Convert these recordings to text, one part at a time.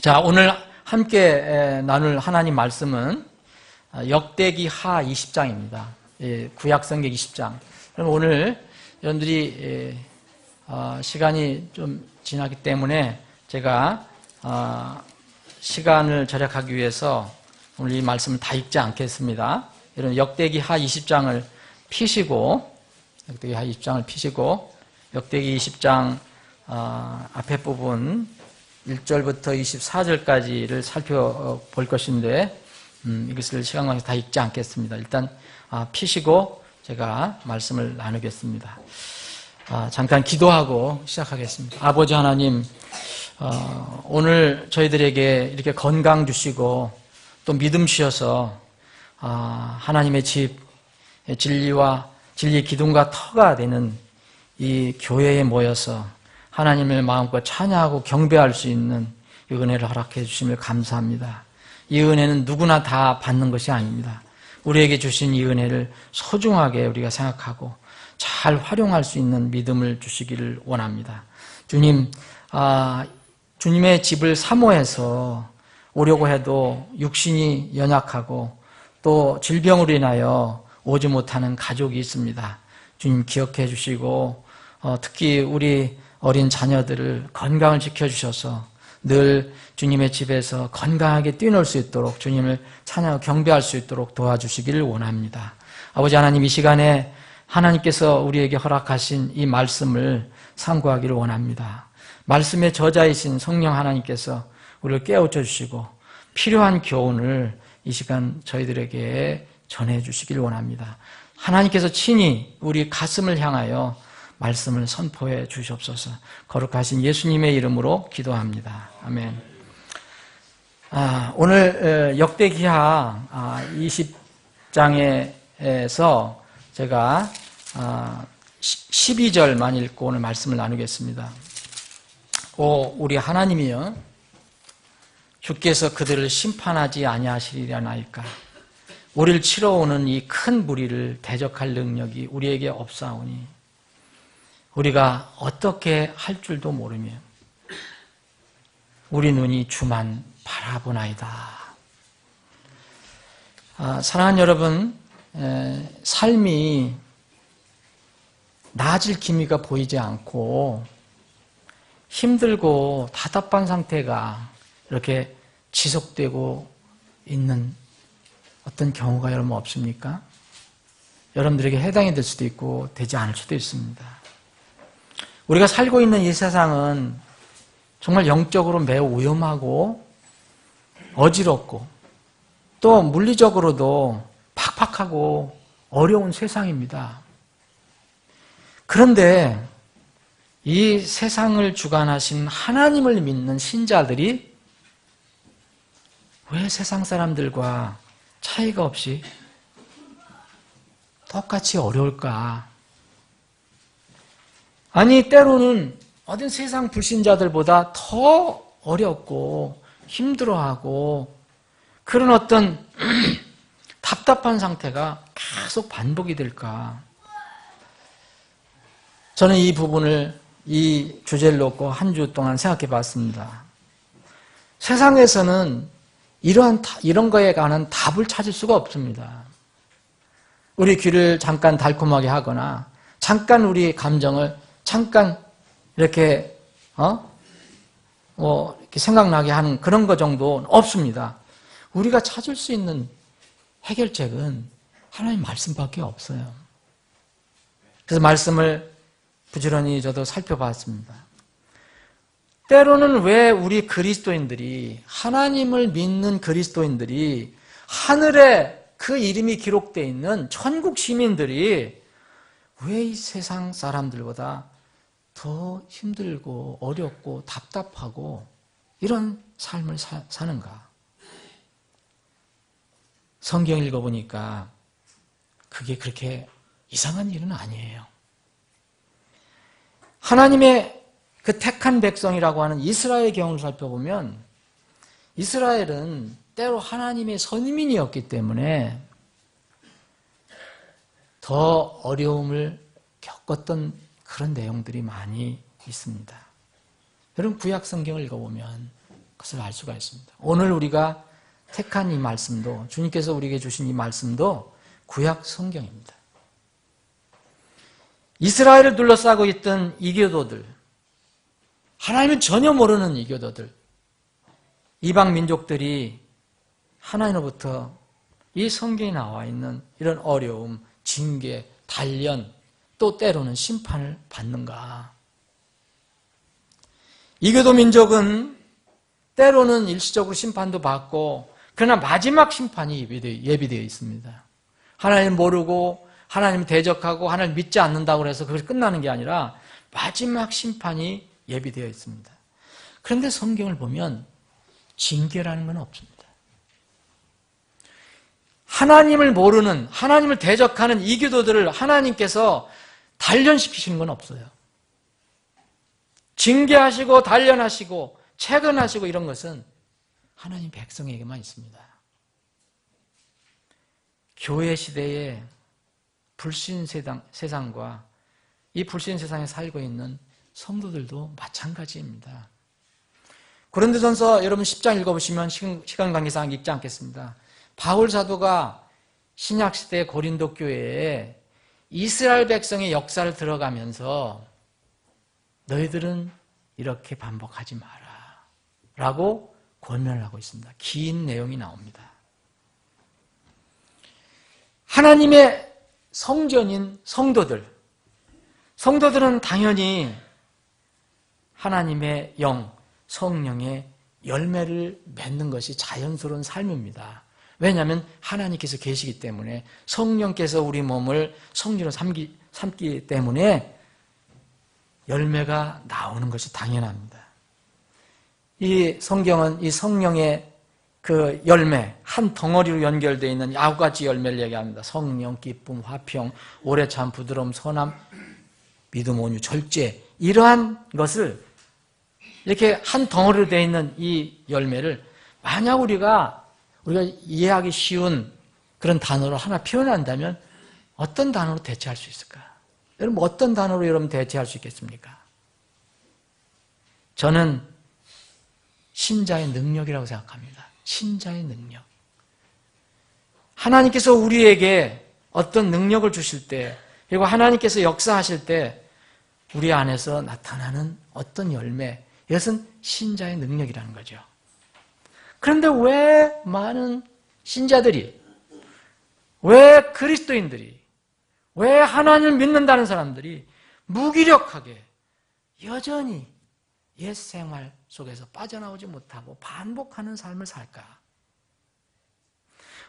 자, 오늘 함께 나눌 하나님 말씀은 역대기하 20장입니다. 구약성경 20장. 그럼 오늘 여러분들이 시간이 좀 지나기 때문에 제가 시간을 절약하기 위해서 오늘 이 말씀을 다 읽지 않겠습니다. 여러분 역대기하 20장을 피시고 역대기 20장 앞에 부분 1절부터 24절까지를 살펴볼 것인데 이것을 시간 관계에서 다 읽지 않겠습니다. 일단 피시고 제가 말씀을 나누겠습니다. 잠깐 기도하고 시작하겠습니다. 아버지 하나님, 오늘 저희들에게 이렇게 건강 주시고 또 믿음 주셔서 하나님의 집, 진리의 기둥과 터가 되는 이 교회에 모여서 하나님을 마음껏 찬양하고 경배할 수 있는 이 은혜를 허락해 주심을 감사합니다. 이 은혜는 누구나 다 받는 것이 아닙니다. 우리에게 주신 이 은혜를 소중하게 우리가 생각하고 잘 활용할 수 있는 믿음을 주시기를 원합니다. 주님, 주님의 집을 사모해서 오려고 해도 육신이 연약하고 또 질병으로 인하여 오지 못하는 가족이 있습니다. 주님 기억해 주시고 특히 우리 어린 자녀들을 건강을 지켜주셔서 늘 주님의 집에서 건강하게 뛰놀 수 있도록 주님을 찬양하고 경배할 수 있도록 도와주시기를 원합니다. 아버지 하나님, 이 시간에 하나님께서 우리에게 허락하신 이 말씀을 상고하기를 원합니다. 말씀의 저자이신 성령 하나님께서 우리를 깨우쳐 주시고 필요한 교훈을 이 시간 저희들에게 전해주시길 원합니다. 하나님께서 친히 우리 가슴을 향하여 말씀을 선포해 주시옵소서. 거룩하신 예수님의 이름으로 기도합니다. 아멘. 오늘 역대기하 20장에서 제가 12절만 읽고 오늘 말씀을 나누겠습니다. 오 우리 하나님이여, 주께서 그들을 심판하지 아니하시리라나이까. 우리를 치러 오는 이 큰 무리를 대적할 능력이 우리에게 없사오니 우리가 어떻게 할 줄도 모르며 우리 눈이 주만 바라보나이다. 사랑하는 여러분, 삶이 나아질 기미가 보이지 않고 힘들고 답답한 상태가 이렇게 지속되고 있는 어떤 경우가 여러분 없습니까? 여러분들에게 해당이 될 수도 있고 되지 않을 수도 있습니다. 우리가 살고 있는 이 세상은 정말 영적으로 매우 위험하고 어지럽고 또 물리적으로도 팍팍하고 어려운 세상입니다. 그런데 이 세상을 주관하신 하나님을 믿는 신자들이 왜 세상 사람들과 차이가 없이 똑같이 어려울까? 아니, 때로는 어떤 세상 불신자들보다 더 어렵고 힘들어하고 그런 어떤 답답한 상태가 계속 반복이 될까? 저는 이 부분을, 이 주제를 놓고 한 주 동안 생각해 봤습니다. 세상에서는 이런 거에 관한 답을 찾을 수가 없습니다. 우리 귀를 잠깐 달콤하게 하거나 잠깐 우리 감정을 잠깐 이렇게 이렇게 생각나게 하는 그런 거 정도는 없습니다. 우리가 찾을 수 있는 해결책은 하나님 말씀밖에 없어요. 그래서 말씀을 부지런히 저도 살펴봤습니다. 때로는 왜 우리 그리스도인들이, 하나님을 믿는 그리스도인들이, 하늘에 그 이름이 기록되어 있는 천국 시민들이 왜 이 세상 사람들보다 더 힘들고 어렵고 답답하고 이런 삶을 사는가? 성경 읽어보니까 그게 그렇게 이상한 일은 아니에요. 하나님의 그 택한 백성이라고 하는 이스라엘의 경우를 살펴보면 이스라엘은 때로 하나님의 선민이었기 때문에 더 어려움을 겪었던 그런 내용들이 많이 있습니다. 여러분 구약 성경을 읽어보면 그것을 알 수가 있습니다. 오늘 우리가 택한 이 말씀도, 주님께서 우리에게 주신 이 말씀도 구약 성경입니다. 이스라엘을 둘러싸고 있던 이교도들, 하나님을 전혀 모르는 이교도들, 이방 민족들이 하나님으로부터 이 성경에 나와 있는 이런 어려움, 징계, 단련, 또 때로는 심판을 받는가? 이교도 민족은 때로는 일시적으로 심판도 받고, 그러나 마지막 심판이 예비되어 있습니다. 하나님 모르고 하나님 대적하고 하나님 믿지 않는다고 해서 그것이 끝나는 게 아니라 마지막 심판이 예비되어 있습니다. 그런데 성경을 보면 징계라는 건 없습니다. 하나님을 모르는, 하나님을 대적하는 이교도들을 하나님께서 단련시키시는 건 없어요. 징계하시고 단련하시고 체근하시고 이런 것은 하나님 백성에게만 있습니다. 교회 시대의 불신 세상과 이 불신 세상에 살고 있는 성도들도 마찬가지입니다. 고린도전서 여러분 10장 읽어보시면 시간 관계상 읽지 않겠습니다. 바울 사도가 신약시대 고린도 교회에 이스라엘 백성의 역사를 들어가면서 너희들은 이렇게 반복하지 마라 라고 권면을 하고 있습니다. 긴 내용이 나옵니다. 하나님의 성전인 성도들은 당연히 하나님의 영, 성령의 열매를 맺는 것이 자연스러운 삶입니다. 왜냐하면 하나님께서 계시기 때문에, 성령께서 우리 몸을 성리로 삼기 때문에 열매가 나오는 것이 당연합니다. 이 성경은 이 성령의 그 열매, 한 덩어리로 연결되어 있는 아홉 가지 열매를 얘기합니다. 성령, 기쁨, 화평, 오래 참, 부드러움, 선함, 믿음, 온유, 절제. 이러한 것을 이렇게 한 덩어리로 되어 있는 이 열매를 만약 우리가 이해하기 쉬운 그런 단어로 하나 표현한다면 어떤 단어로 대체할 수 있을까? 여러분 어떤 단어로 여러분 대체할 수 있겠습니까? 저는 신자의 능력이라고 생각합니다. 신자의 능력. 하나님께서 우리에게 어떤 능력을 주실 때, 그리고 하나님께서 역사하실 때 우리 안에서 나타나는 어떤 열매, 이것은 신자의 능력이라는 거죠. 그런데 왜 많은 신자들이, 왜 그리스도인들이, 왜 하나님을 믿는다는 사람들이 무기력하게 여전히 옛 생활 속에서 빠져나오지 못하고 반복하는 삶을 살까?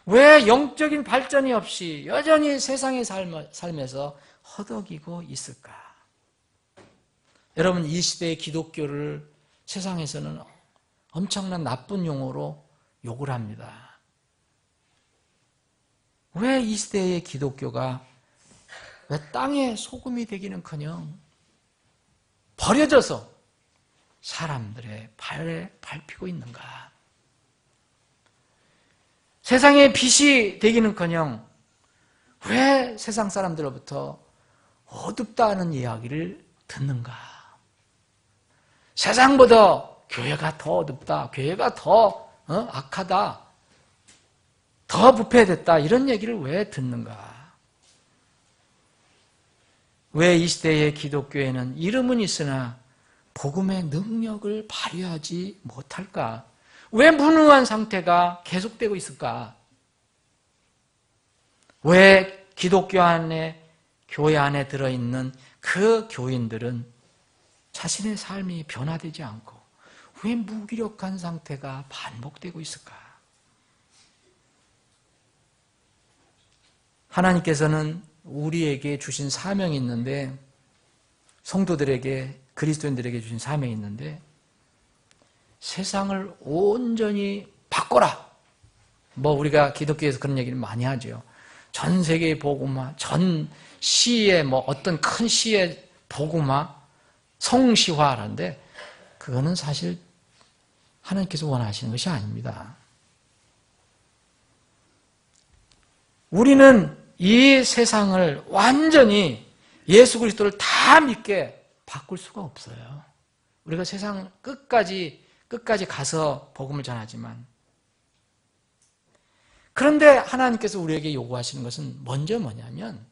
왜 영적인 발전이 없이 여전히 세상의 삶에서 허덕이고 있을까? 여러분, 이 시대의 기독교를 세상에서는 엄청난 나쁜 용어로 욕을 합니다. 왜 이 시대의 기독교가 왜 땅에 소금이 되기는커녕 버려져서 사람들의 발에 밟히고 있는가? 세상의 빛이 되기는커녕 왜 세상 사람들로부터 어둡다는 이야기를 듣는가? 세상보다 교회가 더 어둡다, 교회가 더 악하다, 더 부패됐다, 이런 얘기를 왜 듣는가? 왜 이 시대의 기독교에는 이름은 있으나 복음의 능력을 발휘하지 못할까? 왜 무능한 상태가 계속되고 있을까? 왜 기독교 안에, 교회 안에 들어있는 그 교인들은 자신의 삶이 변화되지 않고 왜 무기력한 상태가 반복되고 있을까? 하나님께서는 우리에게 주신 사명이 있는데, 성도들에게, 그리스도인들에게 주신 사명이 있는데, 세상을 온전히 바꿔라. 우리가 기독교에서 그런 얘기를 많이 하죠. 전 세계의 복음화, 전 시의 어떤 큰 시의 복음화, 성시화라는데, 그거는 사실 하나님께서 원하시는 것이 아닙니다. 우리는 이 세상을 완전히 예수 그리스도를 다 믿게 바꿀 수가 없어요. 우리가 세상 끝까지 끝까지 가서 복음을 전하지만, 그런데 하나님께서 우리에게 요구하시는 것은 먼저 뭐냐면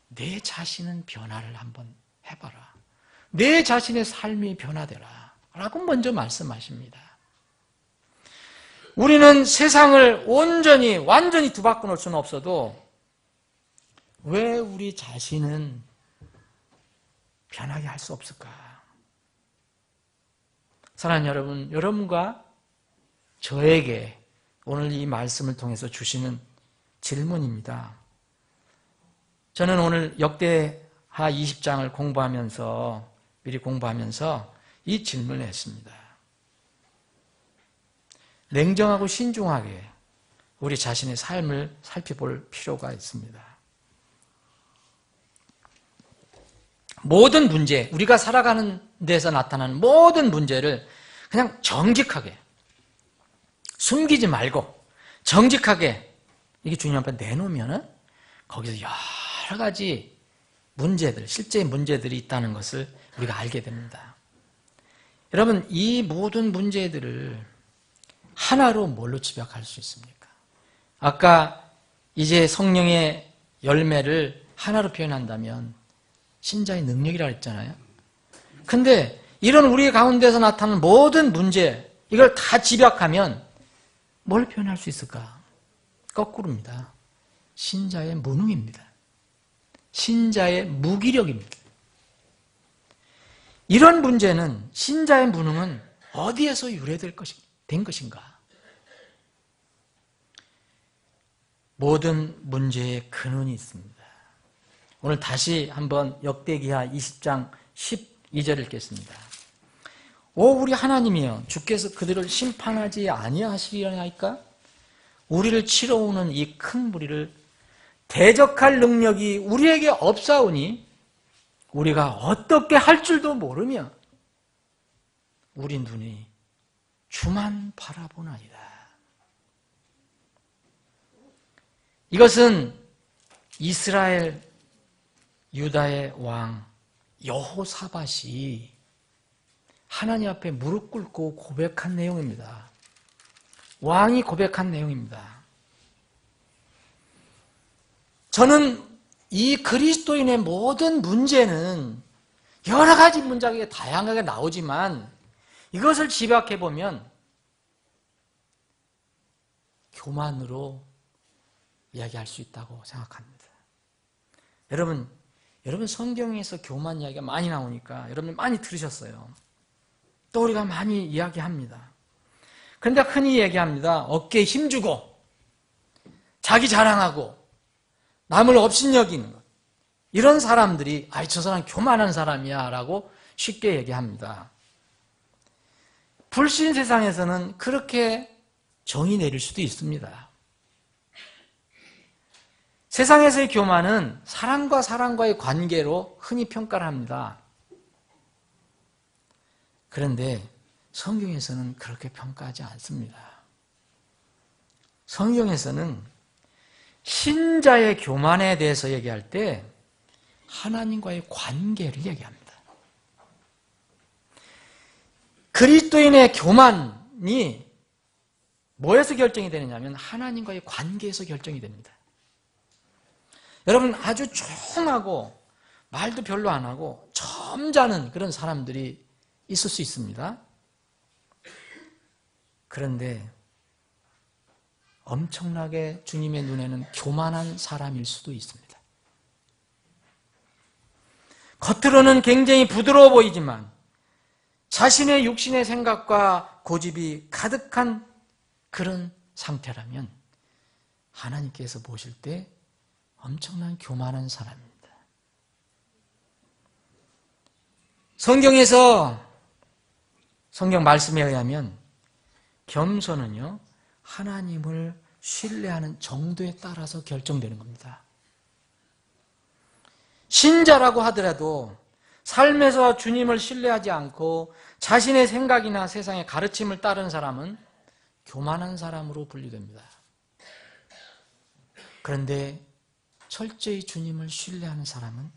내 자신은 변화를 한번 해봐라. 내 자신의 삶이 변화되라 라고 먼저 말씀하십니다. 우리는 세상을 완전히 뒤바꿔 놓을 수는 없어도 왜 우리 자신은 변하게 할 수 없을까? 사랑하는 여러분, 여러분과 저에게 오늘 이 말씀을 통해서 주시는 질문입니다. 저는 오늘 역대하 20장을 미리 공부하면서 이 질문을 했습니다. 냉정하고 신중하게 우리 자신의 삶을 살펴볼 필요가 있습니다. 모든 문제, 우리가 살아가는 데서 나타나는 모든 문제를 그냥 정직하게, 숨기지 말고 정직하게 이게 주님 앞에 내놓으면은 거기서 여러 가지 문제들, 실제의 문제들이 있다는 것을 우리가 알게 됩니다. 여러분, 이 모든 문제들을 하나로 뭘로 집약할 수 있습니까? 아까 이제 성령의 열매를 하나로 표현한다면 신자의 능력이라고 했잖아요. 근데 이런 우리 가운데서 나타나는 모든 문제, 이걸 다 집약하면 뭘 표현할 수 있을까? 거꾸로입니다. 신자의 무능입니다. 신자의 무기력입니다. 이런 문제는, 신자의 무능은 어디에서 된 것인가? 모든 문제의 근원이 있습니다. 오늘 다시 한번 역대기하 20장 12절을 읽겠습니다. 오 우리 하나님이여, 주께서 그들을 심판하지 아니하시리라나이까? 우리를 치러 오는 이 큰 무리를 대적할 능력이 우리에게 없사오니 우리가 어떻게 할 줄도 모르며 우리 눈이 주만 바라보나이다. 이것은 이스라엘 유다의 왕 여호사밧이 하나님 앞에 무릎 꿇고 고백한 내용입니다. 왕이 고백한 내용입니다. 저는 이 그리스도인의 모든 문제는 여러 가지 문제가 다양하게 나오지만 이것을 집약해보면 교만으로 이야기할 수 있다고 생각합니다. 여러분 성경에서 교만 이야기가 많이 나오니까 여러분 많이 들으셨어요. 또 우리가 많이 이야기합니다. 그런데 흔히 얘기합니다. 어깨에 힘주고 자기 자랑하고 남을 업신여기는 것, 이런 사람들이 저 사람 교만한 사람이야 라고 쉽게 얘기합니다. 불신 세상에서는 그렇게 정의 내릴 수도 있습니다. 세상에서의 교만은 사람과 사람과의 관계로 흔히 평가를 합니다. 그런데 성경에서는 그렇게 평가하지 않습니다. 성경에서는 신자의 교만에 대해서 얘기할 때 하나님과의 관계를 얘기합니다. 그리스도인의 교만이 뭐에서 결정이 되느냐면 하나님과의 관계에서 결정이 됩니다. 여러분 아주 조용하고 말도 별로 안 하고 점잖은 그런 사람들이 있을 수 있습니다. 그런데 엄청나게 주님의 눈에는 교만한 사람일 수도 있습니다. 겉으로는 굉장히 부드러워 보이지만 자신의 육신의 생각과 고집이 가득한 그런 상태라면 하나님께서 보실 때 엄청난 교만한 사람입니다. 성경 말씀에 의하면 겸손은요, 하나님을 신뢰하는 정도에 따라서 결정되는 겁니다. 신자라고 하더라도 삶에서 주님을 신뢰하지 않고 자신의 생각이나 세상의 가르침을 따른 사람은 교만한 사람으로 분류됩니다. 그런데 철저히 주님을 신뢰하는 사람은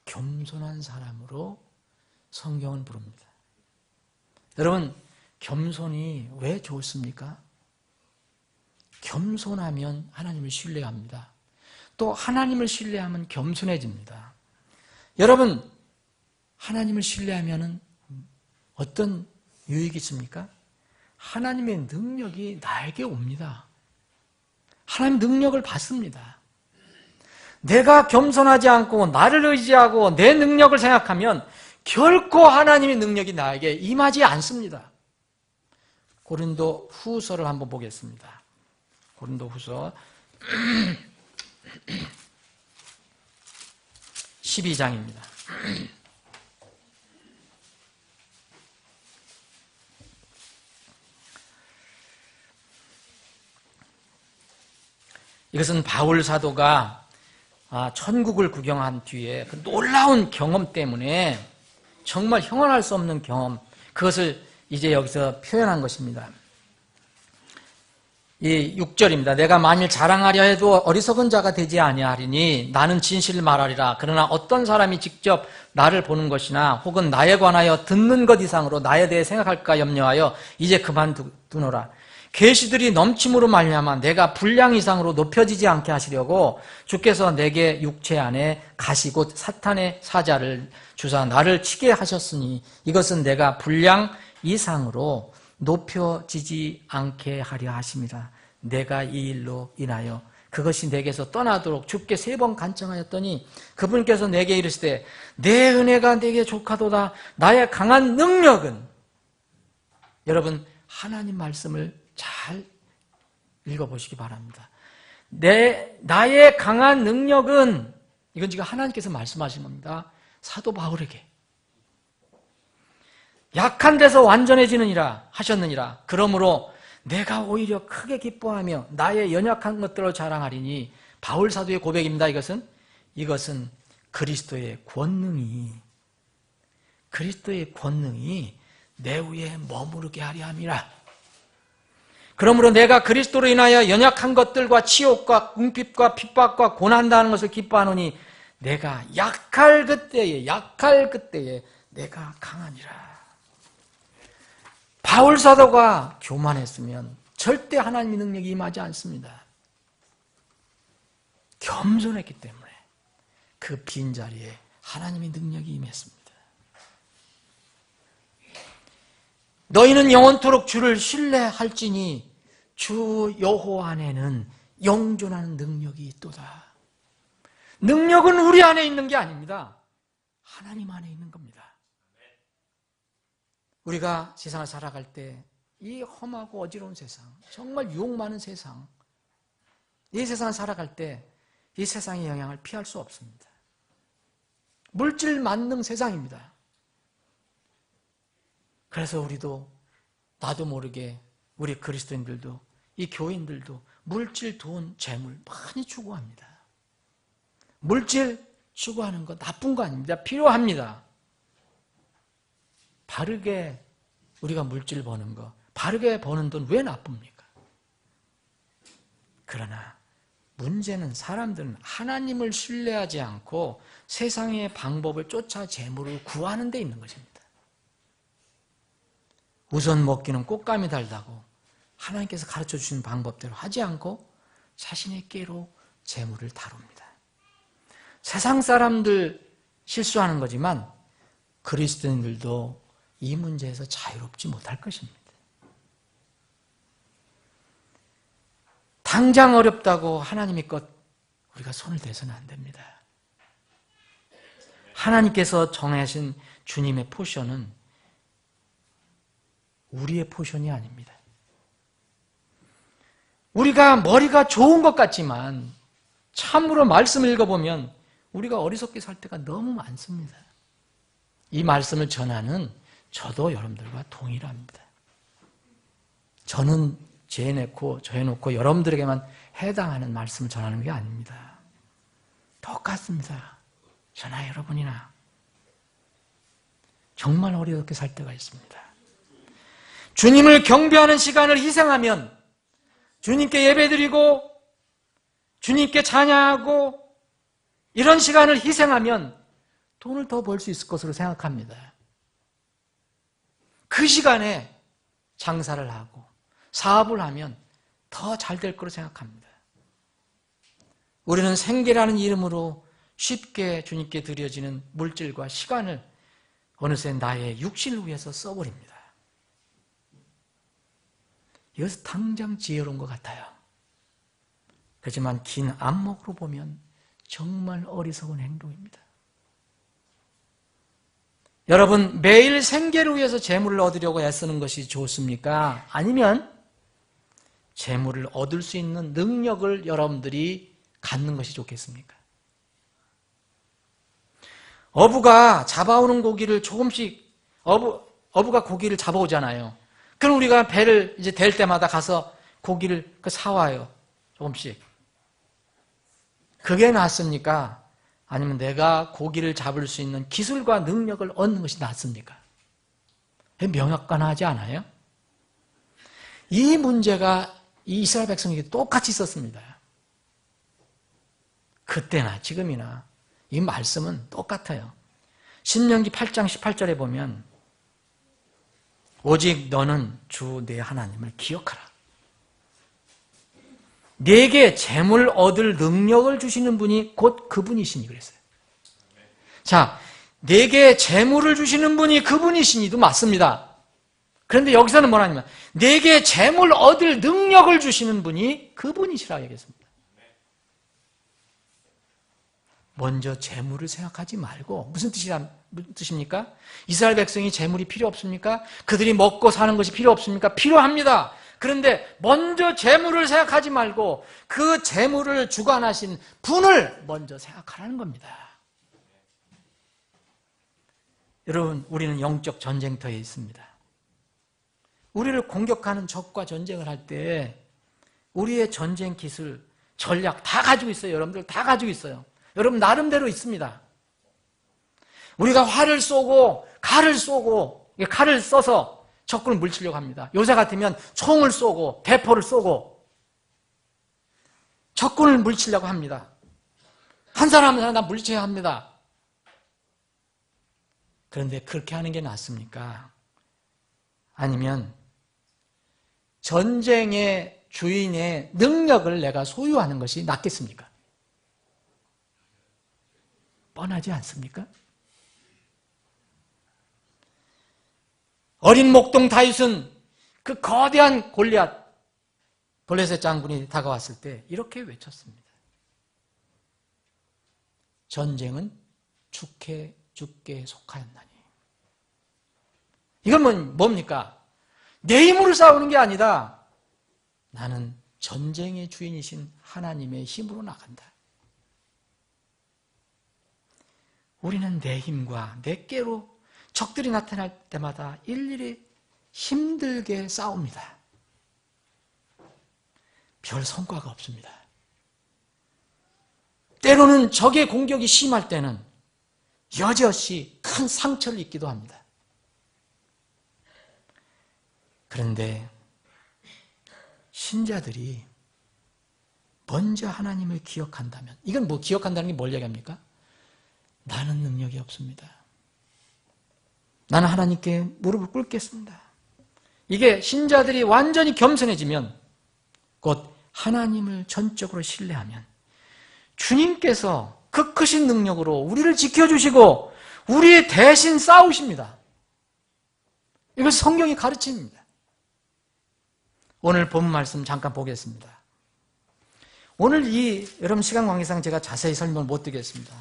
겸손한 사람으로 성경은 부릅니다. 여러분, 겸손이 왜 좋습니까? 겸손하면 하나님을 신뢰합니다. 또 하나님을 신뢰하면 겸손해집니다. 여러분, 하나님을 신뢰하면 어떤 유익이 있습니까? 하나님의 능력이 나에게 옵니다. 하나님 능력을 받습니다. 내가 겸손하지 않고 나를 의지하고 내 능력을 생각하면 결코 하나님의 능력이 나에게 임하지 않습니다. 고린도 후서를 한번 보겠습니다. 고린도 후서 12장입니다. 이것은 바울 사도가 천국을 구경한 뒤에 그 놀라운 경험 때문에 정말 형언할 수 없는 경험, 그것을 이제 여기서 표현한 것입니다. 이 6절입니다. 내가 만일 자랑하려 해도 어리석은 자가 되지 아니하리니 나는 진실을 말하리라. 그러나 어떤 사람이 직접 나를 보는 것이나 혹은 나에 관하여 듣는 것 이상으로 나에 대해 생각할까 염려하여 이제 그만두노라. 계시들이 넘침으로 말미암아 내가 분량 이상으로 높여지지 않게 하시려고 주께서 내게 육체 안에 가시 곧 사탄의 사자를 주사 나를 치게 하셨으니 이것은 내가 분량 이상으로 높여지지 않게 하려 하심이라. 내가 이 일로 인하여 그것이 내게서 떠나도록 주께 3번 간청하였더니 그분께서 내게 이르시되 내 은혜가 내게 족하도다. 나의 강한 능력은, 여러분 하나님 말씀을 잘 읽어보시기 바랍니다. 나의 강한 능력은, 이건 지금 하나님께서 말씀하신 겁니다. 사도 바울에게 약한 데서 완전해지느니라 하셨느니라. 그러므로 내가 오히려 크게 기뻐하며 나의 연약한 것들을 자랑하리니, 바울 사도의 고백입니다. 이것은 그리스도의 권능이 내 위에 머무르게 하려 함이라. 그러므로 내가 그리스도로 인하여 연약한 것들과 치욕과 궁핍과 핍박과 고난당하는 것을 기뻐하노니 내가 약할 그때에 내가 강하니라. 바울 사도가 교만했으면 절대 하나님의 능력이 임하지 않습니다. 겸손했기 때문에 그 빈자리에 하나님의 능력이 임했습니다. 너희는 영원토록 주를 신뢰할지니 주 여호와 안에는 영존하는 능력이 있도다. 능력은 우리 안에 있는 게 아닙니다. 하나님 안에 있는 겁니다. 우리가 세상을 살아갈 때 이 험하고 어지러운 세상, 정말 유혹 많은 세상, 이 세상을 살아갈 때 이 세상의 영향을 피할 수 없습니다. 물질 만능 세상입니다. 그래서 우리도 나도 모르게 우리 그리스도인들도 이 교인들도 물질, 돈, 재물 많이 추구합니다. 물질 추구하는 거 나쁜 거 아닙니다. 필요합니다. 바르게 우리가 물질 버는 거, 바르게 버는 돈 왜 나쁩니까? 그러나 문제는 사람들은 하나님을 신뢰하지 않고 세상의 방법을 쫓아 재물을 구하는 데 있는 것입니다. 우선 먹기는 꽃감이 달다고 하나님께서 가르쳐 주신 방법대로 하지 않고 자신의 깨로 재물을 다룹니다. 세상 사람들 실수하는 거지만 그리스도인들도 이 문제에서 자유롭지 못할 것입니다. 당장 어렵다고 하나님의 것 우리가 손을 대서는 안 됩니다. 하나님께서 정하신 주님의 포션은 우리의 포션이 아닙니다. 우리가 머리가 좋은 것 같지만 참으로 말씀을 읽어보면 우리가 어리석게 살 때가 너무 많습니다. 이 말씀을 전하는 저도 여러분들과 동일합니다. 저는 저해놓고 여러분들에게만 해당하는 말씀을 전하는 게 아닙니다. 똑같습니다. 저나 여러분이나 정말 어리석게 살 때가 있습니다. 주님을 경배하는 시간을 희생하면, 주님께 예배드리고 주님께 찬양하고 이런 시간을 희생하면 돈을 더 벌 수 있을 것으로 생각합니다. 그 시간에 장사를 하고 사업을 하면 더 잘 될 거로 생각합니다. 우리는 생계라는 이름으로 쉽게 주님께 드려지는 물질과 시간을 어느새 나의 육신을 위해서 써버립니다. 이것은 당장 지혜로운 것 같아요. 그렇지만 긴 안목으로 보면 정말 어리석은 행동입니다. 여러분, 매일 생계를 위해서 재물을 얻으려고 애쓰는 것이 좋습니까? 아니면 재물을 얻을 수 있는 능력을 여러분들이 갖는 것이 좋겠습니까? 어부가 잡아오는 고기를 조금씩, 어부가 고기를 잡아오잖아요. 그럼 우리가 배를 이제 댈 때마다 가서 고기를 사와요. 조금씩. 그게 낫습니까? 아니면 내가 고기를 잡을 수 있는 기술과 능력을 얻는 것이 낫습니까? 명확하지 않아요? 이 문제가 이 이스라엘 백성에게 똑같이 있었습니다. 그때나 지금이나 이 말씀은 똑같아요. 신명기 8장 18절에 보면 오직 너는 주 내 하나님을 기억하라. 내게 재물 얻을 능력을 주시는 분이 곧 그분이시니 그랬어요. 자, 내게 재물을 주시는 분이 그분이시니도 맞습니다. 그런데 여기서는 뭐냐면 내게 재물 얻을 능력을 주시는 분이 그분이시라고 얘기했습니다. 먼저 재물을 생각하지 말고 무슨 뜻입니까? 이스라엘 백성이 재물이 필요 없습니까? 그들이 먹고 사는 것이 필요 없습니까? 필요합니다. 그런데 먼저 재물을 생각하지 말고 그 재물을 주관하신 분을 먼저 생각하라는 겁니다. 여러분, 우리는 영적 전쟁터에 있습니다. 우리를 공격하는 적과 전쟁을 할 때 우리의 전쟁 기술, 전략 다 가지고 있어요. 여러분들 다 가지고 있어요. 여러분 나름대로 있습니다. 우리가 활을 쏘고 칼을 써서 적군을 물치려고 합니다. 요새 같으면 총을 쏘고 대포를 쏘고 적군을 물치려고 합니다. 한 사람 한 사람 물리쳐야 합니다. 그런데 그렇게 하는 게 낫습니까? 아니면 전쟁의 주인의 능력을 내가 소유하는 것이 낫겠습니까? 뻔하지 않습니까? 어린 목동 다윗은 그 거대한 블레셋 장군이 다가왔을 때 이렇게 외쳤습니다. 전쟁은 죽게 속하였나니. 이건 뭡니까? 내 힘으로 싸우는 게 아니다. 나는 전쟁의 주인이신 하나님의 힘으로 나간다. 우리는 내 힘과 내 깨로 적들이 나타날 때마다 일일이 힘들게 싸웁니다. 별 성과가 없습니다. 때로는 적의 공격이 심할 때는 여지없이 큰 상처를 입기도 합니다. 그런데 신자들이 먼저 하나님을 기억한다면, 이건 기억한다는 게 뭘 얘기합니까? 나는 능력이 없습니다. 나는 하나님께 무릎을 꿇겠습니다. 이게 신자들이 완전히 겸손해지면, 곧 하나님을 전적으로 신뢰하면 주님께서 그 크신 능력으로 우리를 지켜주시고 우리 대신 싸우십니다. 이것이 성경이 가르칩니다. 오늘 본 말씀 잠깐 보겠습니다. 오늘 여러분 시간 관계상 제가 자세히 설명을 못 드리겠습니다.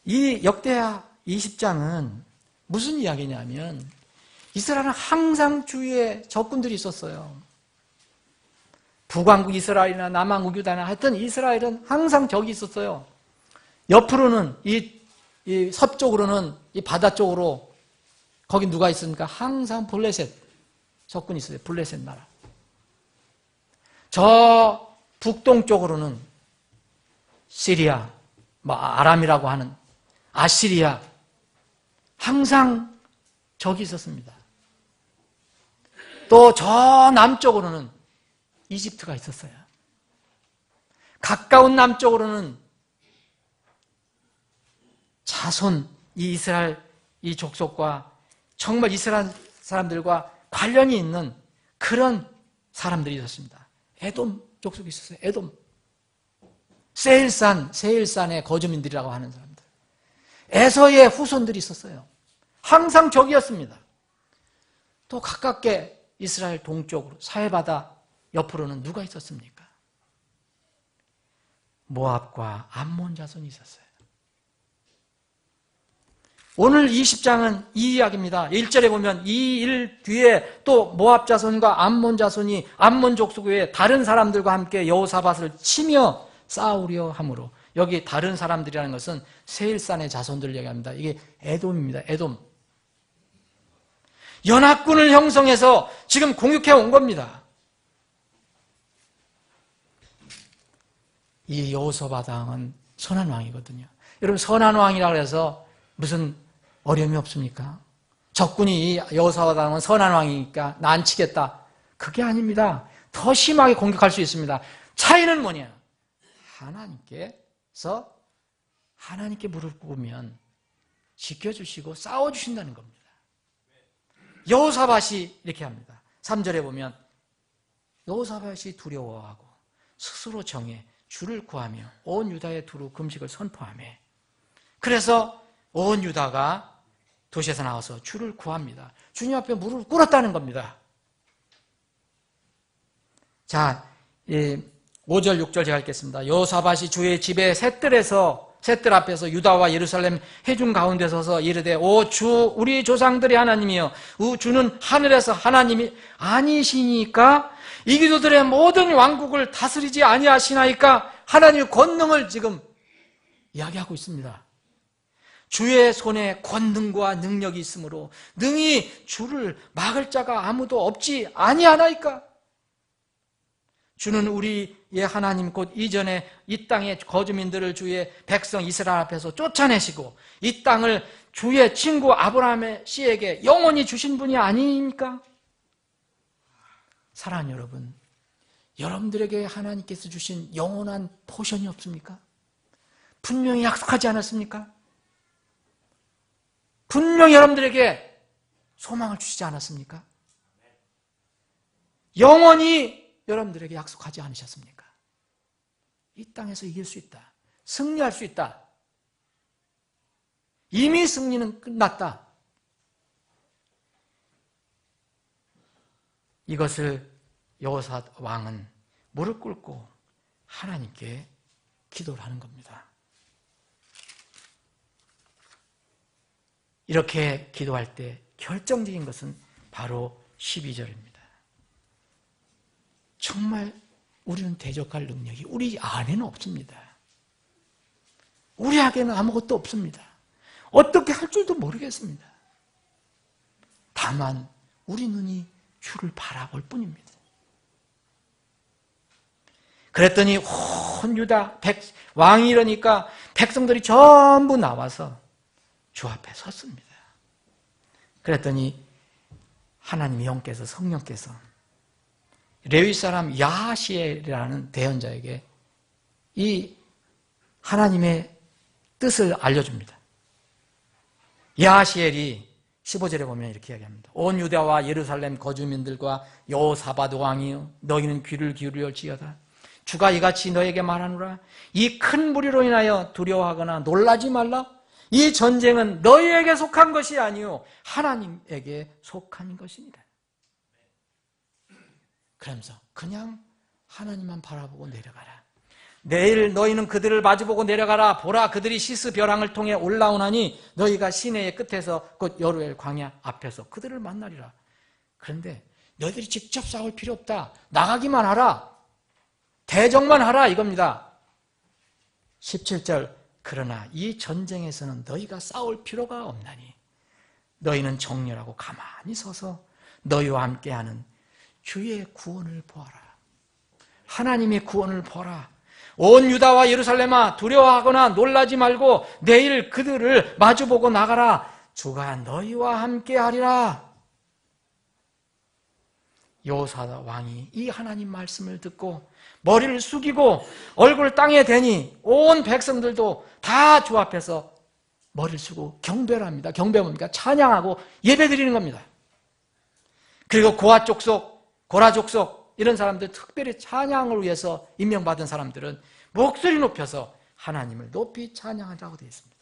이 역대하 20장은 무슨 이야기냐면 이스라엘은 항상 주위에 적군들이 있었어요. 북왕국 이스라엘이나 남왕국 유다나 하여튼 이스라엘은 항상 적이 있었어요. 옆으로는 이 서쪽으로는 이 바다 쪽으로 거기 누가 있습니까? 항상 블레셋 적군이 있어요. 블레셋 나라. 저 북동쪽으로는 시리아, 아람이라고 하는 아시리아, 항상 적이 있었습니다. 또 저 남쪽으로는 이집트가 있었어요. 가까운 남쪽으로는 자손, 이 이스라엘 이 족속과 정말 이스라엘 사람들과 관련이 있는 그런 사람들이 있었습니다. 에돔 족속이 있었어요. 에돔. 세일산의 거주민들이라고 하는 사람들. 에서의 후손들이 있었어요. 항상 적이었습니다. 또 가깝게 이스라엘 동쪽으로 사해바다 옆으로는 누가 있었습니까? 모압과 암몬 자손이 있었어요. 오늘 20장은 이 이야기입니다. 1절에 보면 이 일 뒤에 또 모압 자손과 암몬 자손이 암몬 족속 외에 다른 사람들과 함께 여호사밧을 치며 싸우려 함으로, 여기 다른 사람들이라는 것은 세일산의 자손들을 얘기합니다. 이게 에돔입니다. 에돔. 연합군을 형성해서 지금 공격해 온 겁니다. 이 여호사밧 왕은 선한 왕이거든요. 여러분, 선한 왕이라고 해서 무슨 어려움이 없습니까? 적군이 여호사밧 왕은 선한 왕이니까 난치겠다. 그게 아닙니다. 더 심하게 공격할 수 있습니다. 차이는 뭐냐? 하나님께 무릎 꿇으면 지켜주시고 싸워주신다는 겁니다. 여호사밧이 이렇게 합니다. 3절에 보면 여호사밧이 두려워하고 스스로 정해 주를 구하며 온 유다에 두루 금식을 선포하며, 그래서 온 유다가 도시에서 나와서 주를 구합니다. 주님 앞에 무릎을 꿇었다는 겁니다. 자, 5절 6절 제가 읽겠습니다. 여호사밧이 주의 집에 셋들 앞에서 유다와 예루살렘 회중 가운데 서서 이르되, 오 주 우리 조상들의 하나님이여, 주는 하늘에서 하나님이 아니시니까 이 기도들의 모든 왕국을 다스리지 아니하시나이까. 하나님의 권능을 지금 이야기하고 있습니다. 주의 손에 권능과 능력이 있으므로 능히 주를 막을 자가 아무도 없지 아니하나이까. 주는 우리의 하나님 곧 이전에 이 땅의 거주민들을 주의 백성 이스라엘 앞에서 쫓아내시고 이 땅을 주의 친구 아브라함의 씨에게 영원히 주신 분이 아닙니까? 사랑하는 여러분, 여러분들에게 하나님께서 주신 영원한 포션이 없습니까? 분명히 약속하지 않았습니까? 분명히 여러분들에게 소망을 주시지 않았습니까? 영원히 여러분들에게 약속하지 않으셨습니까? 이 땅에서 이길 수 있다. 승리할 수 있다. 이미 승리는 끝났다. 이것을 여호사밧 왕은 무릎 꿇고 하나님께 기도를 하는 겁니다. 이렇게 기도할 때 결정적인 것은 바로 12절입니다. 정말 우리는 대적할 능력이 우리 안에는 없습니다. 우리에게는 아무것도 없습니다. 어떻게 할 줄도 모르겠습니다. 다만 우리 눈이 주를 바라볼 뿐입니다. 그랬더니 온 유다 왕이 이러니까 백성들이 전부 나와서 주 앞에 섰습니다. 그랬더니 하나님 영께서, 성령께서 레위 사람 야하시엘이라는 대언자에게 이 하나님의 뜻을 알려줍니다. 야하시엘이 15절에 보면 이렇게 이야기합니다. 온 유다와 예루살렘 거주민들과 여호사밧 왕이여, 너희는 귀를 기울일지어다. 주가 이같이 너에게 말하노라. 이 큰 무리로 인하여 두려워하거나 놀라지 말라. 이 전쟁은 너희에게 속한 것이 아니요 하나님에게 속한 것이니라. 그러면서 그냥 하나님만 바라보고 내려가라. 내일 너희는 그들을 마주보고 내려가라. 보라, 그들이 시스 벼랑을 통해 올라오나니 너희가 시내의 끝에서 곧 여루엘 광야 앞에서 그들을 만나리라. 그런데 너희들이 직접 싸울 필요 없다. 나가기만 하라. 대적만 하라 이겁니다. 17절, 그러나 이 전쟁에서는 너희가 싸울 필요가 없나니 너희는 정렬하고 가만히 서서 너희와 함께하는 주의 구원을 보아라. 하나님의 구원을 보라. 온 유다와 예루살렘아, 두려워하거나 놀라지 말고 내일 그들을 마주보고 나가라. 주가 너희와 함께하리라. 여호사밧 왕이 이 하나님 말씀을 듣고 머리를 숙이고 얼굴을 땅에 대니 온 백성들도 다 주 앞에서 머리를 숙고 경배를 합니다. 경배 뭡니까? 찬양하고 예배 드리는 겁니다. 그리고 고아 족속, 고라 족속 이런 사람들 특별히 찬양을 위해서 임명받은 사람들은 목소리 높여서 하나님을 높이 찬양하라고 되어 있습니다.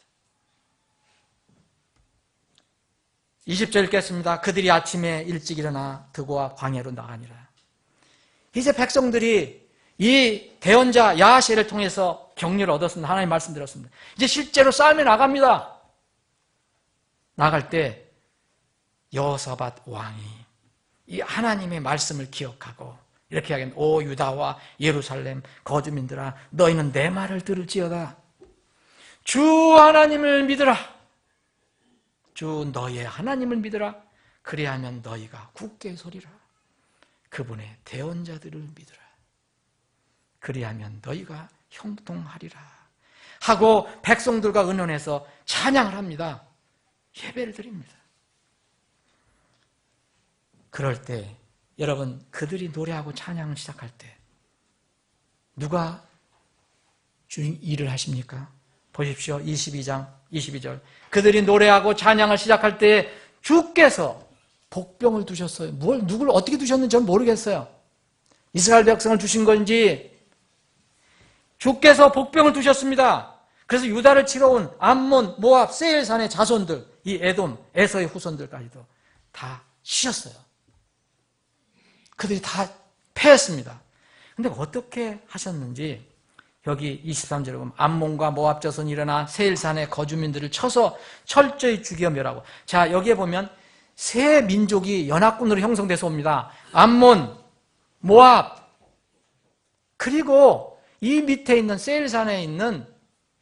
20절 읽겠습니다. 그들이 아침에 일찍 일어나 드고와 광야로 나가니라. 이제 백성들이 이 대언자 야하시엘을 통해서 격려를 얻었습니다. 하나님 말씀 들었습니다. 이제 실제로 싸움에 나갑니다. 나갈 때 여호사밧 왕이 이 하나님의 말씀을 기억하고 이렇게 하긴 오 유다와 예루살렘 거주민들아 너희는 내 말을 들을지어다. 주 하나님을 믿으라. 주 너의 하나님을 믿으라. 그리하면 너희가 굳게 서리라. 그분의 대언자들을 믿으라. 그리하면 너희가 형통하리라. 하고 백성들과 의논해서 찬양을 합니다. 예배를 드립니다. 그럴 때 여러분 그들이 노래하고 찬양을 시작할 때 누가 일을 하십니까? 보십시오. 22장 22절 그들이 노래하고 찬양을 시작할 때 주께서 복병을 두셨어요. 누굴 어떻게 두셨는지 저는 모르겠어요. 이스라엘 백성을 두신 건지 주께서 복병을 두셨습니다. 그래서 유다를 치러 온 암몬, 모압, 세일산의 자손들, 이 에돔, 에서의 후손들까지도 다 치셨어요. 그들이 다 패했습니다. 근데 어떻게 하셨는지 여기 23절에 보면 암몬과 모압 자손이 일어나 세일산의 거주민들을 쳐서 철저히 죽여 멸하고 자 여기에 보면 세 민족이 연합군으로 형성돼서 옵니다. 암몬, 모압 그리고 이 밑에 있는 세일산에 있는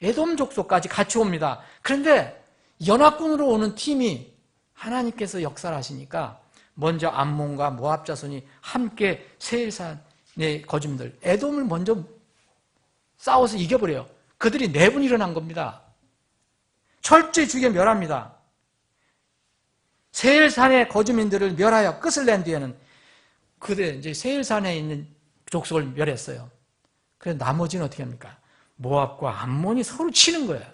에돔 족속까지 같이 옵니다. 그런데 연합군으로 오는 팀이 하나님께서 역사를 하시니까 먼저 암몬과 모압 자손이 함께 세일산의 거주민들 에돔을 먼저 싸워서 이겨버려요. 그들이 내분 일어난 겁니다. 철저히 죽여 멸합니다. 세일산의 거주민들을 멸하여 끝을 낸 뒤에는 그들 이제 세일산에 있는 족속을 멸했어요. 그래서 나머지는 어떻게 합니까? 모압과 암몬이 서로 치는 거예요.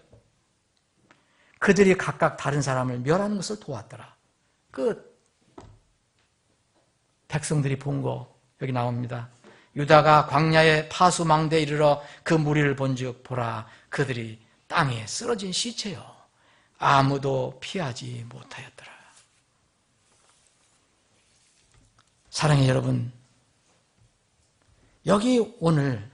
그들이 각각 다른 사람을 멸하는 것을 도왔더라. 끝. 백성들이 본 거 여기 나옵니다. 유다가 광야의 파수망대에 이르러 그 무리를 본즉 보라 그들이 땅에 쓰러진 시체요 아무도 피하지 못하였더라. 사랑의 여러분, 여기 오늘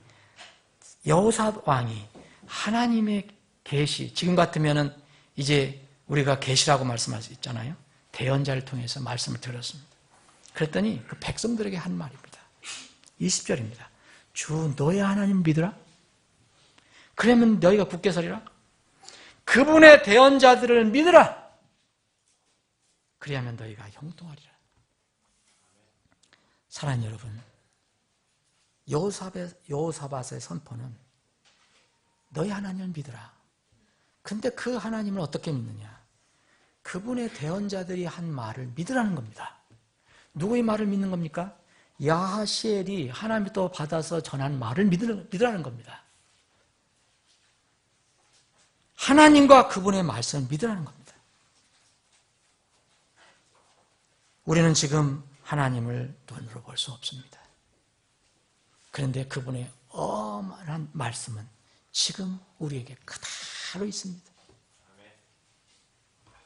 여호사밧 왕이 하나님의 계시, 지금 같으면은 이제 우리가 계시라고 말씀할 수 있잖아요. 대언자를 통해서 말씀을 들었습니다. 그랬더니 그 백성들에게 한 말입니다. 20절입니다. 주 너의 하나님 믿으라. 그러면 너희가 굳게 서리라. 그분의 대언자들을 믿으라. 그리하면 너희가 형통하리라. 사랑하는 여러분, 여호사밧의 선포는 너희 하나님을 믿으라. 근데 그 하나님을 어떻게 믿느냐? 그분의 대언자들이 한 말을 믿으라는 겁니다. 누구의 말을 믿는 겁니까? 야하시엘이 하나님부터 받아서 전한 말을 믿으라는 겁니다. 하나님과 그분의 말씀을 믿으라는 겁니다. 우리는 지금 하나님을 눈으로 볼 수 없습니다. 그런데 그분의 어마어마한 말씀은 지금 우리에게 그대로 있습니다.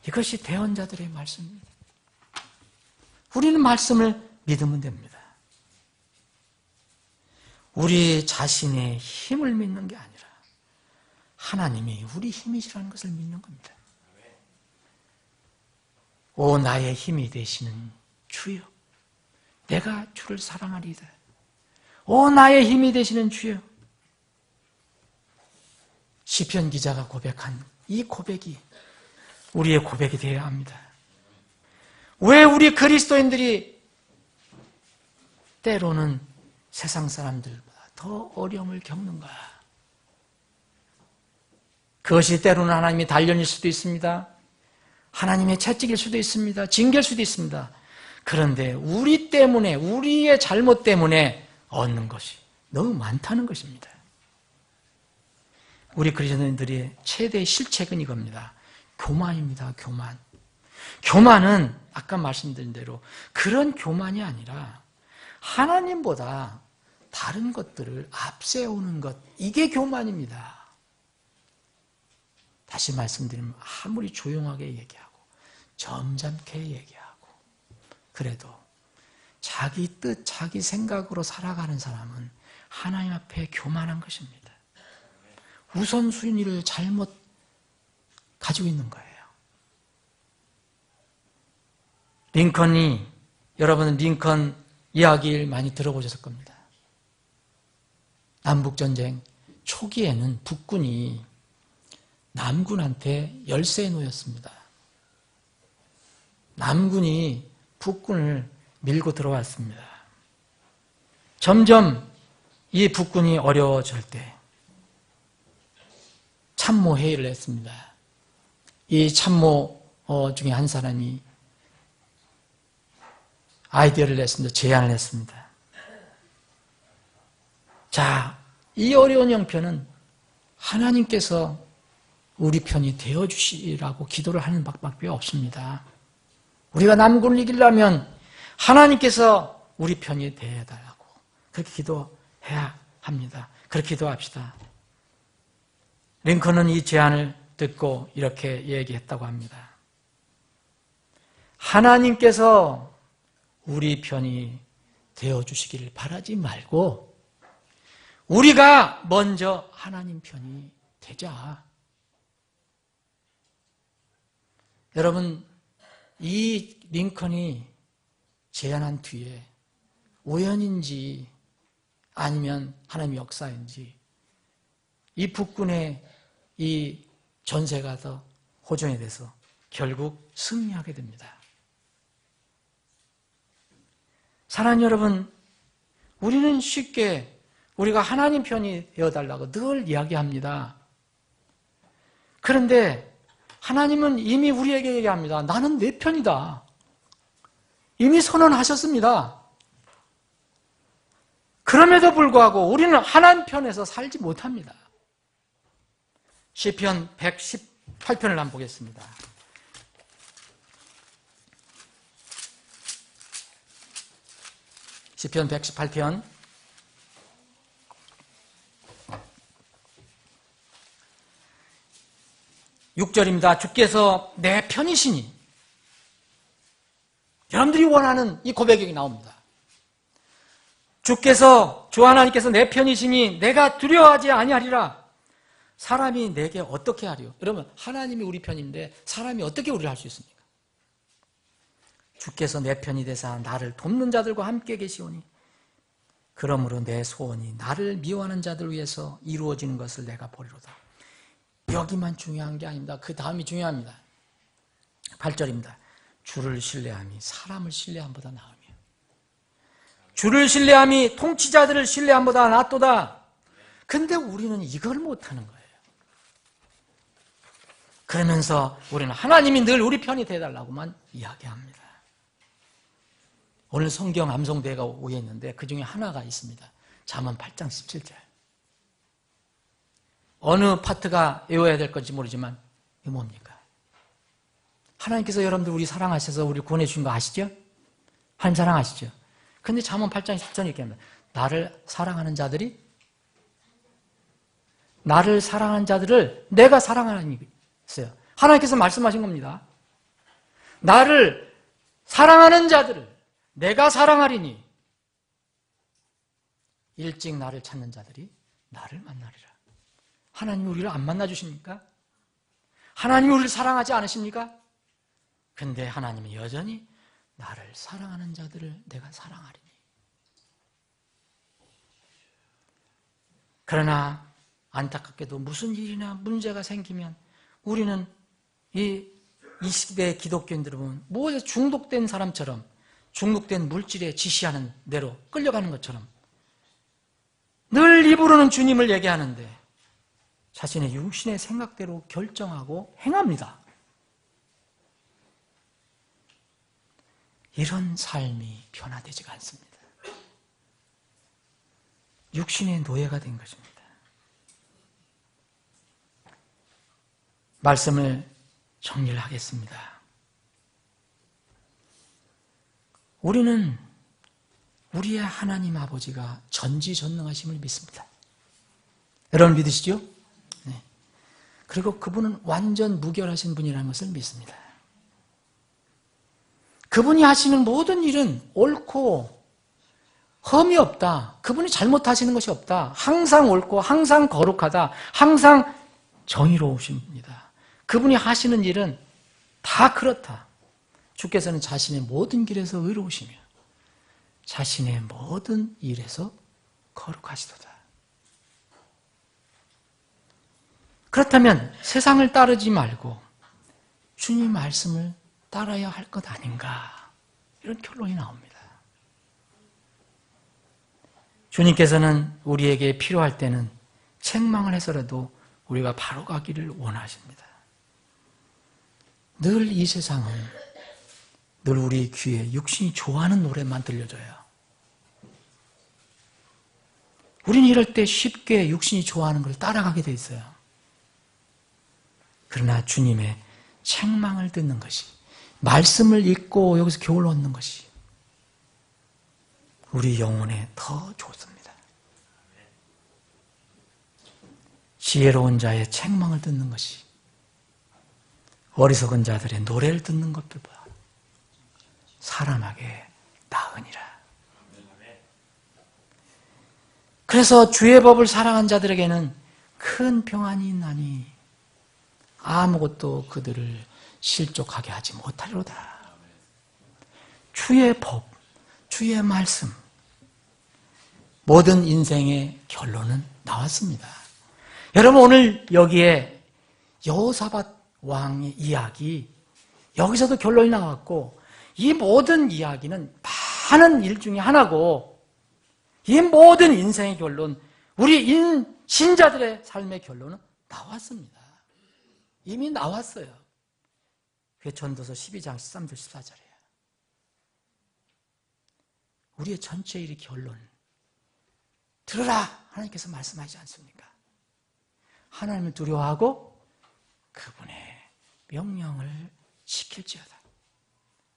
이것이 대언자들의 말씀입니다. 우리는 말씀을 믿으면 됩니다. 우리 자신의 힘을 믿는 게 아니라 하나님이 우리 힘이시라는 것을 믿는 겁니다. 오 나의 힘이 되시는 주여 내가 주를 사랑하리이다. 오 나의 힘이 되시는 주여. 시편 기자가 고백한 이 고백이 우리의 고백이 되어야 합니다. 왜 우리 그리스도인들이 때로는 세상 사람들보다 더 어려움을 겪는가? 그것이 때로는 하나님의 단련일 수도 있습니다. 하나님의 채찍일 수도 있습니다. 징계일 수도 있습니다. 그런데 우리 때문에, 우리의 잘못 때문에 얻는 것이 너무 많다는 것입니다. 우리 그리스도인들의 최대의 실책은 이겁니다. 교만입니다. 교만. 교만은 아까 말씀드린 대로 그런 교만이 아니라 하나님보다 다른 것들을 앞세우는 것, 이게 교만입니다. 다시 말씀드리면 아무리 조용하게 얘기하고 점잖게 얘기하고 그래도 자기 뜻, 자기 생각으로 살아가는 사람은 하나님 앞에 교만한 것입니다. 우선순위를 잘못 가지고 있는 거예요. 링컨이, 여러분은 링컨 이야기를 많이 들어보셨을 겁니다. 남북전쟁 초기에는 북군이 남군한테 열세에 놓였습니다. 남군이 북군을 밀고 들어왔습니다. 점점 이 북군이 어려워질 때 참모 회의를 했습니다. 이 참모 중에 한 사람이 아이디어를 냈습니다. 제안을 했습니다. 자, 이 어려운 형편은 하나님께서 우리 편이 되어주시라고 기도를 하는 밖에 없습니다. 우리가 남군을 이기려면 하나님께서 우리 편이 되어달라고 그렇게 기도해야 합니다. 그렇게 기도합시다. 링컨은 이 제안을 듣고 이렇게 얘기했다고 합니다. 하나님께서 우리 편이 되어주시기를 바라지 말고 우리가 먼저 하나님 편이 되자. 여러분, 이 링컨이 제안한 뒤에 우연인지 아니면 하나님의 역사인지 이 북군의 이 전세가 더 호전이 돼서 결국 승리하게 됩니다. 사랑하는 여러분, 우리는 쉽게 우리가 하나님 편이 되어달라고 늘 이야기합니다. 그런데 하나님은 이미 우리에게 얘기합니다. 나는 내 편이다. 이미 선언하셨습니다. 그럼에도 불구하고 우리는 하나님 편에서 살지 못합니다. 시편 118편을 한번 보겠습니다. 시편 118편 6절입니다. 주께서 내 편이시니. 여러분들이 원하는 이 고백이 나옵니다. 주께서, 주 하나님께서 내 편이시니 내가 두려워하지 아니하리라. 사람이 내게 어떻게 하리요? 여러분, 하나님이 우리 편인데 사람이 어떻게 우리를 할 수 있습니까? 주께서 내 편이 되사 나를 돕는 자들과 함께 계시오니 그러므로 내 소원이 나를 미워하는 자들 위해서 이루어지는 것을 내가 보리로다. 여기만 중요한 게 아닙니다. 그 다음이 중요합니다. 8절입니다. 주를 신뢰함이 사람을 신뢰함보다 나으며 주를 신뢰함이 통치자들을 신뢰함보다 낫도다. 근데 우리는 이걸 못하는 거예요. 그러면서 우리는 하나님이 늘 우리 편이 되어달라고만 이야기합니다. 오늘 성경 암송대회가 오했는데 그 중에 하나가 있습니다. 잠언 8장 17절. 어느 파트가 외워야 될 건지 모르지만 이게 뭡니까? 하나님께서 여러분들 우리 사랑하셔서 우리 구원해 주신 거 아시죠? 하나님 사랑하시죠? 근데 잠언 8장 17절 이렇게 합니다. 나를 사랑하는 자들을 내가 사랑하는 이 있어요. 하나님께서 말씀하신 겁니다. 나를 사랑하는 자들을 내가 사랑하리니 일찍 나를 찾는 자들이 나를 만나리라. 하나님이 우리를 안 만나주십니까? 하나님이 우리를 사랑하지 않으십니까? 근데 하나님은 여전히 나를 사랑하는 자들을 내가 사랑하리니. 그러나 안타깝게도 무슨 일이나 문제가 생기면 우리는 이 시대의 기독교인들을 보면 뭐에 중독된 사람처럼 중독된 물질에 지시하는 대로 끌려가는 것처럼 늘 입으로는 주님을 얘기하는데 자신의 육신의 생각대로 결정하고 행합니다. 이런 삶이 변화되지가 않습니다. 육신의 노예가 된 것입니다. 말씀을 정리를 하겠습니다. 우리는 우리의 하나님 아버지가 전지전능하심을 믿습니다. 여러분 믿으시죠? 네. 그리고 그분은 완전 무결하신 분이라는 것을 믿습니다. 그분이 하시는 모든 일은 옳고 흠이 없다. 그분이 잘못하시는 것이 없다. 항상 옳고 항상 거룩하다. 항상 정의로우신 분이다. 그분이 하시는 일은 다 그렇다. 주께서는 자신의 모든 길에서 의로우시며 자신의 모든 일에서 거룩하시도다. 그렇다면 세상을 따르지 말고 주님 말씀을 따라야 할 것 아닌가, 이런 결론이 나옵니다. 주님께서는 우리에게 필요할 때는 책망을 해서라도 우리가 바로 가기를 원하십니다. 늘 이 세상은 늘 우리 귀에 육신이 좋아하는 노래만 들려줘요. 우리는 이럴 때 쉽게 육신이 좋아하는 걸 따라가게 돼 있어요. 그러나 주님의 책망을 듣는 것이, 말씀을 읽고 여기서 교훈을 얻는 것이 우리 영혼에 더 좋습니다. 지혜로운 자의 책망을 듣는 것이 어리석은 자들의 노래를 듣는 것들보다 사람에게 나으니라. 그래서 주의 법을 사랑한 자들에게는 큰 평안이 있나니 아무것도 그들을 실족하게 하지 못하리로다. 주의 법, 주의 말씀, 모든 인생의 결론은 나왔습니다. 여러분, 오늘 여기에 여호사밧 왕의 이야기, 여기서도 결론이 나왔고, 이 모든 이야기는 많은 일 중에 하나고, 이 모든 인생의 결론, 우리 신자들의 삶의 결론은 나왔습니다. 이미 나왔어요. 그게 전도서 12장 13절 14절이에요. 우리의 전체 일의 결론, 들으라! 하나님께서 말씀하지 않습니까? 하나님을 두려워하고 그분의 명령을 지킬지어다.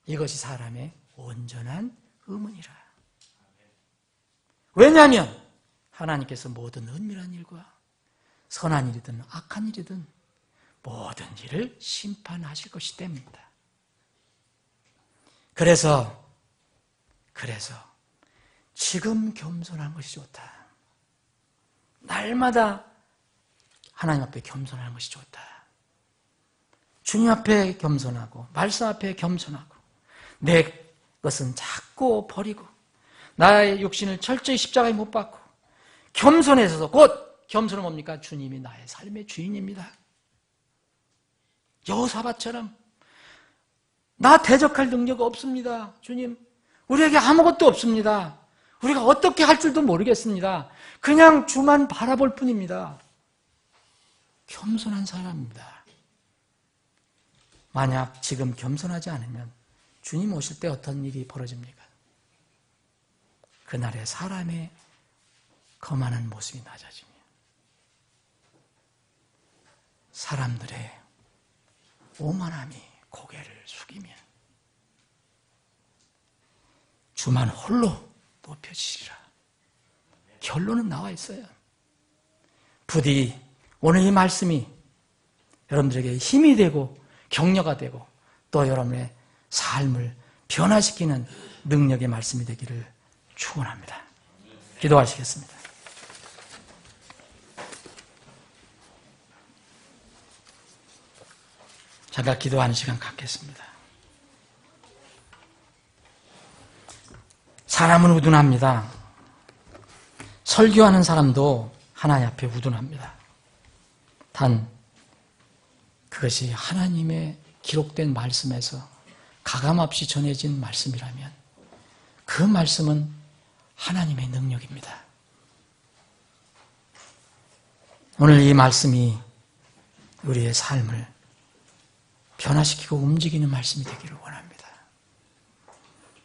이것이 사람의 온전한 의문이라. 왜냐하면 하나님께서 모든 은밀한 일과 선한 일이든 악한 일이든 모든 일을 심판하실 것이기 때문입니다. 그래서 지금 겸손한 것이 좋다. 날마다 하나님 앞에 겸손하는 것이 좋다. 주님 앞에 겸손하고 말씀 앞에 겸손하고 내 것은 자꾸 버리고 나의 육신을 철저히 십자가에 못 박고 겸손해서, 곧 겸손은 뭡니까? 주님이 나의 삶의 주인입니다. 여호사밧처럼 나 대적할 능력 없습니다. 주님, 우리에게 아무것도 없습니다. 우리가 어떻게 할 줄도 모르겠습니다. 그냥 주만 바라볼 뿐입니다. 겸손한 사람입니다. 만약 지금 겸손하지 않으면 주님 오실 때 어떤 일이 벌어집니까? 그날에 사람의 거만한 모습이 낮아지며 사람들의 오만함이 고개를 숙이며 주만 홀로 높여지리라. 결론은 나와 있어요. 부디 오늘 이 말씀이 여러분들에게 힘이 되고 격려가 되고 또 여러분의 삶을 변화시키는 능력의 말씀이 되기를 축원합니다. 기도하시겠습니다. 잠깐 기도하는 시간 갖겠습니다. 사람은 우둔합니다. 설교하는 사람도 하나님 앞에 우둔합니다. 단 그것이 하나님의 기록된 말씀에서 가감없이 전해진 말씀이라면 그 말씀은 하나님의 능력입니다. 오늘 이 말씀이 우리의 삶을 변화시키고 움직이는 말씀이 되기를 원합니다.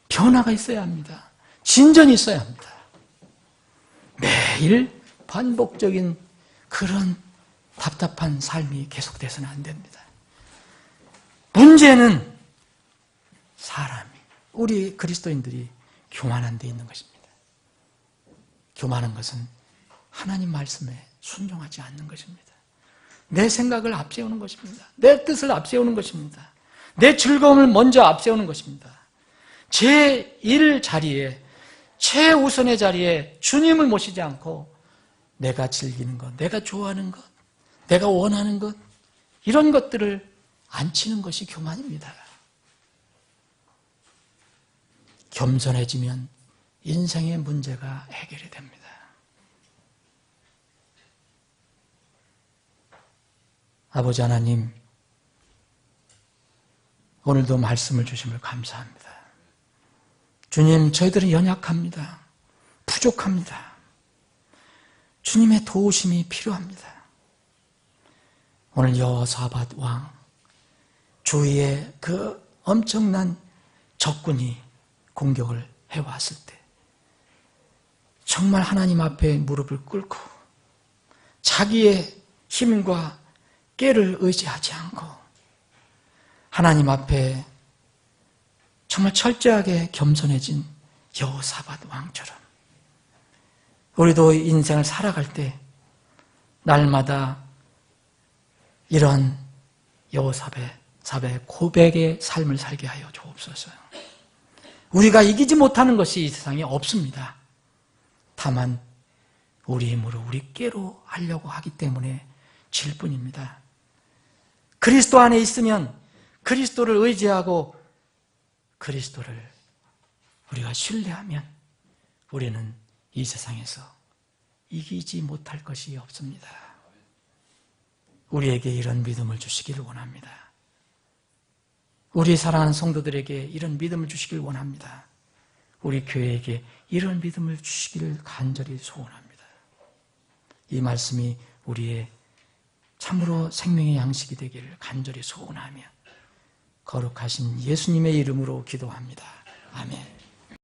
변화가 있어야 합니다. 진전이 있어야 합니다. 매일 반복적인 그런 답답한 삶이 계속돼서는 안 됩니다. 문제는 사람이 우리 그리스도인들이 교만한 데 있는 것입니다. 교만한 것은 하나님 말씀에 순종하지 않는 것입니다. 내 생각을 앞세우는 것입니다. 내 뜻을 앞세우는 것입니다. 내 즐거움을 먼저 앞세우는 것입니다. 제1 자리에, 최우선의 자리에 주님을 모시지 않고 내가 즐기는 것, 내가 좋아하는 것, 내가 원하는 것, 이런 것들을 앉히는 것이 교만입니다. 겸손해지면 인생의 문제가 해결이 됩니다. 아버지 하나님, 오늘도 말씀을 주심을 감사합니다. 주님, 저희들은 연약합니다. 부족합니다. 주님의 도우심이 필요합니다. 오늘 여호사밧 왕, 주위에 그 엄청난 적군이 공격을 해왔을 때 정말 하나님 앞에 무릎을 꿇고 자기의 힘과 깨를 의지하지 않고 하나님 앞에 정말 철저하게 겸손해진 여호사밧 왕처럼 우리도 인생을 살아갈 때 날마다 이런 여호사밧의 고백의 삶을 살게 하여 주옵소서. 우리가 이기지 못하는 것이 이 세상에 없습니다. 다만 우리 힘으로 우리 깨로 하려고 하기 때문에 질 뿐입니다. 그리스도 안에 있으면 그리스도를 의지하고 그리스도를 우리가 신뢰하면 우리는 이 세상에서 이기지 못할 것이 없습니다. 우리에게 이런 믿음을 주시기를 원합니다. 우리 사랑하는 성도들에게 이런 믿음을 주시길 원합니다. 우리 교회에게 이런 믿음을 주시기를 간절히 소원합니다. 이 말씀이 우리의 참으로 생명의 양식이 되기를 간절히 소원하며 거룩하신 예수님의 이름으로 기도합니다. 아멘.